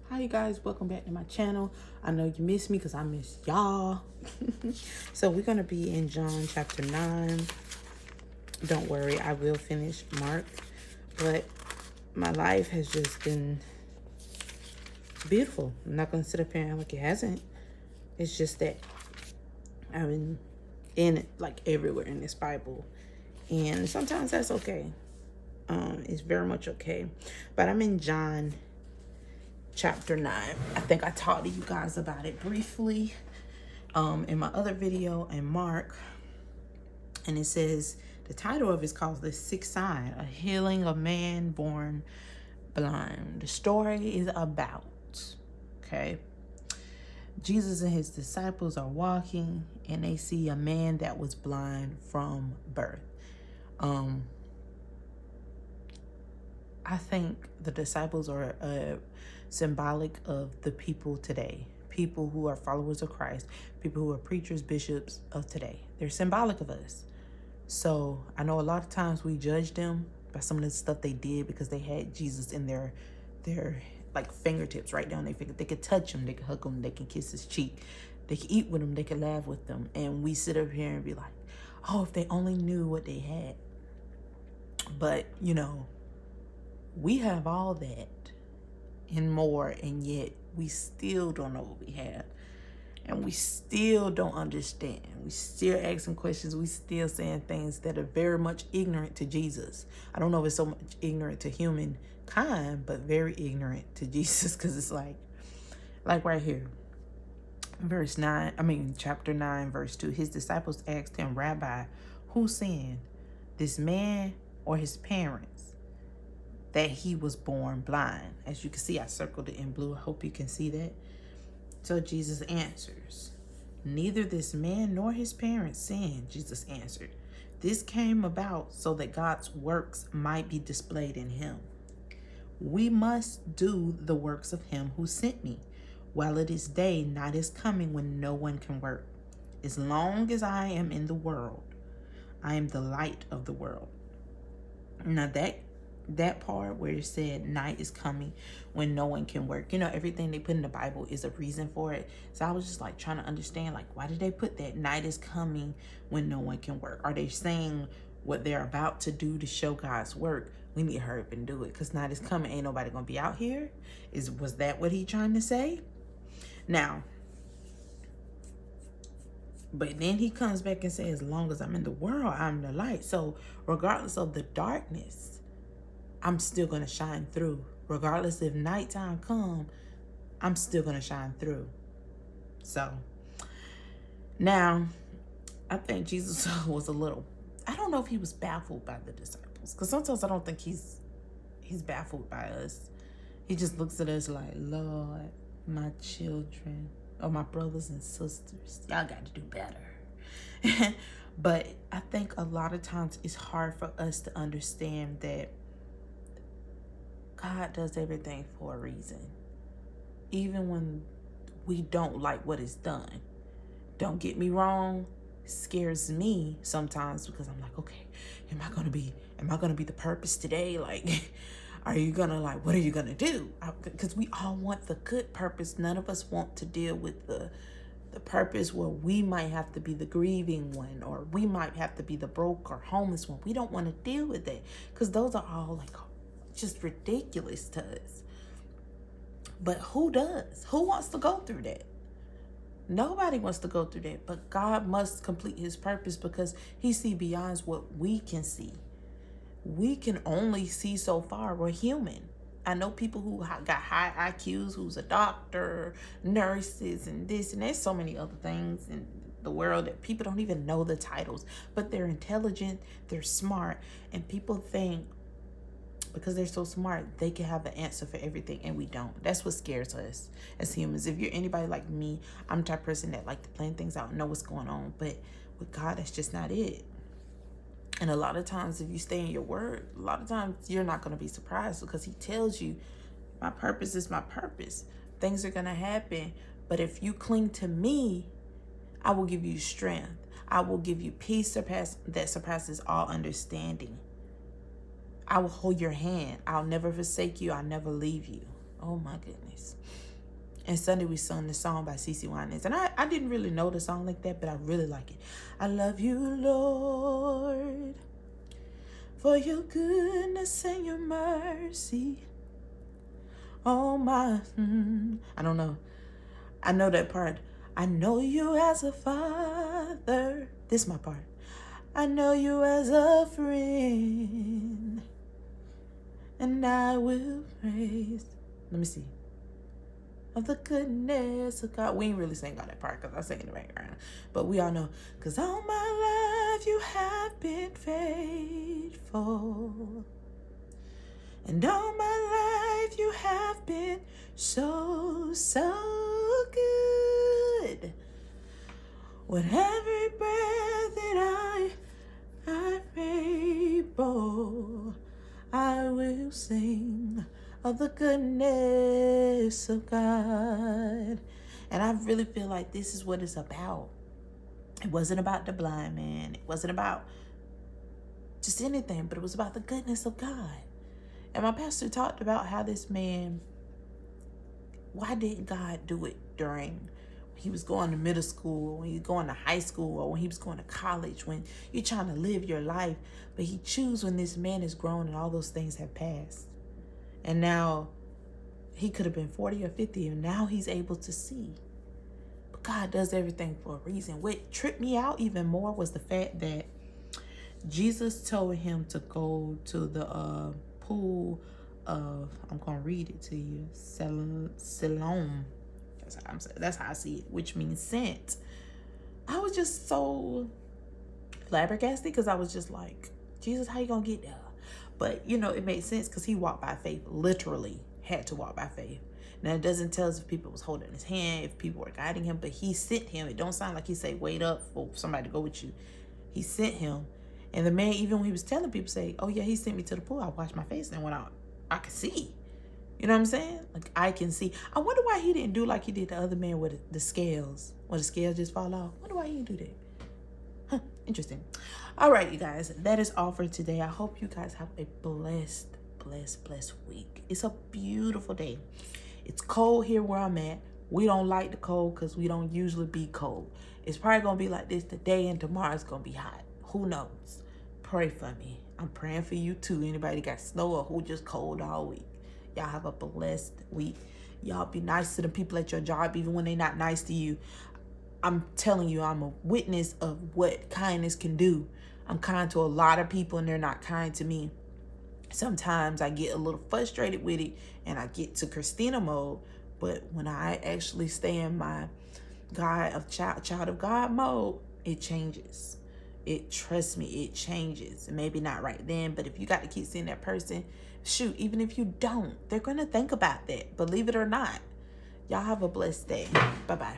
Hi you guys, welcome back to my channel. I know you missed me because I missed y'all. So we're going to be in John chapter 9. Don't worry, I will finish Mark. But my life has just been beautiful. I'm not going to sit up here and act like it hasn't. It's just that I've been in it like everywhere in this Bible. And sometimes that's okay. It's very much okay. But I'm in John chapter 9. I think I talked to you guys about it briefly in my other video in Mark. And it says, the title of it is called The Sixth Sign, a healing of man born blind. The story is about, okay, Jesus and his disciples are walking and they see a man that was blind from birth. I think the disciples are symbolic of the people today. People who are followers of Christ. People who are preachers, bishops of today. They're symbolic of us. So I know a lot of times we judge them by some of the stuff they did because they had Jesus in their like fingertips right down their finger. They could touch him. They could hug him. They can kiss his cheek. They could eat with him. They could laugh with them. And we sit up here and be like, oh, if they only knew what they had. But, you know, we have all that and more, and yet we still don't know what we have. And we still don't understand. We still asking questions. We still saying things that are very much ignorant to Jesus. I don't know if it's so much ignorant to humankind, but very ignorant to Jesus, because it's like right here. Chapter 9, verse 2. His disciples asked him, Rabbi, who sinned, this man or his parents, that he was born blind? As you can see, I circled it in blue. I hope you can see that. So Jesus answers, neither this man nor his parents sinned. Jesus answered, this came about so that God's works might be displayed in him. We must do the works of him who sent me. While it is day, night is coming when no one can work. As long as I am in the world, I am the light of the world. Now that part where it said night is coming when no one can work, you know, everything they put in the Bible is a reason for it. So I was just like trying to understand, like, why did they put that night is coming when no one can work? Are they saying what they're about to do to show God's work? We need to hurry up and do it because night is coming. Ain't nobody gonna be out here. Was that what he trying to say? Now, but then he comes back and says, as long as I'm in the world, I'm the light. So regardless of the darkness, I'm still going to shine through. Regardless if nighttime come, I'm still going to shine through. So now I think Jesus was I don't know if he was baffled by the disciples, because sometimes I don't think he's baffled by us. He just looks at us like, Lord, my children, or my brothers and sisters, y'all got to do better. But I think a lot of times it's hard for us to understand that God does everything for a reason. Even when we don't like what is done. Don't get me wrong, it scares me sometimes because I'm like, okay, am I gonna be the purpose today? Like, are you gonna, like, what are you gonna do? Because we all want the good purpose. None of us want to deal with the purpose where we might have to be the grieving one, or we might have to be the broke or homeless one. We don't want to deal with that because those are all like just ridiculous to us. But who does? Who wants to go through that? Nobody wants to go through that, but God must complete his purpose because he sees beyond what we can see. We can only see so far. We're human. I know people who got high IQs, who's a doctor, nurses, and this, and there's so many other things in the world that people don't even know the titles, but they're intelligent, they're smart, and people think because they're so smart, they can have the answer for everything, and we don't. That's what scares us as humans. If you're anybody like me, I'm the type of person that like to plan things out and know what's going on, but with God, that's just not it. And a lot of times, if you stay in your word, a lot of times you're not going to be surprised because he tells you, my purpose is my purpose. Things are going to happen. But if you cling to me, I will give you strength. I will give you peace that surpasses all understanding. I will hold your hand. I'll never forsake you. I'll never leave you. Oh my goodness. And Sunday we sung the song by CeCe Winans. And I didn't really know the song like that, but I really like it. I love you, Lord, for your goodness and your mercy. Oh my, I don't know. I know that part. I know you as a father. This is my part. I know you as a friend. And I will praise. Let me see. Of the goodness of God. We ain't really sing all that part because I sing in the background. But we all know. Because all my life you have been faithful. And all my life you have been so, so good. With every breath that I'm able, I will sing of the goodness of God. And I really feel like this is what it's about. It wasn't about the blind man. It wasn't about just anything, but it was about the goodness of God. And my pastor talked about how this man, why didn't God do it during when he was going to middle school, when he was going to high school, or when he was going to college, when you're trying to live your life, but he chose when this man is grown and all those things have passed. And now he could have been 40 or 50 and now he's able to see. But God does everything for a reason. What tripped me out even more was the fact that Jesus told him to go to the pool of, I'm going to read it to you, Siloam. That's how I see it, which means sent. I was just so flabbergasted because I was just like, Jesus, how you going to get there? But, it made sense because he walked by faith, literally had to walk by faith. Now, it doesn't tell us if people was holding his hand, if people were guiding him, but he sent him. It don't sound like he said, wait up for somebody to go with you. He sent him. And the man, even when he was telling people, say, oh, yeah, he sent me to the pool. I washed my face and went out. I could see. You know what I'm saying? Like, I can see. I wonder why he didn't do like he did the other man with the scales. When the scales just fall off. I wonder why he didn't do that. Huh, interesting. All right, you guys. That is all for today. I hope you guys have a blessed week. It's a beautiful day. It's cold here where I'm at. We don't like the cold because we don't usually be cold. It's probably going to be like this today, and tomorrow it's going to be hot. Who knows? Pray for me. I'm praying for you too. Anybody got snow or who just cold all week. Y'all have a blessed week. Y'all be nice to the people at your job even when they're not nice to you. I'm telling you, I'm a witness of what kindness can do. I'm kind to a lot of people and they're not kind to me. Sometimes I get a little frustrated with it and I get to Christina mode. But when I actually stay in my child of God mode, it changes. Trust me, it changes. Maybe not right then, but if you got to keep seeing that person, shoot, even if you don't, they're going to think about that. Believe it or not. Y'all have a blessed day. Bye-bye.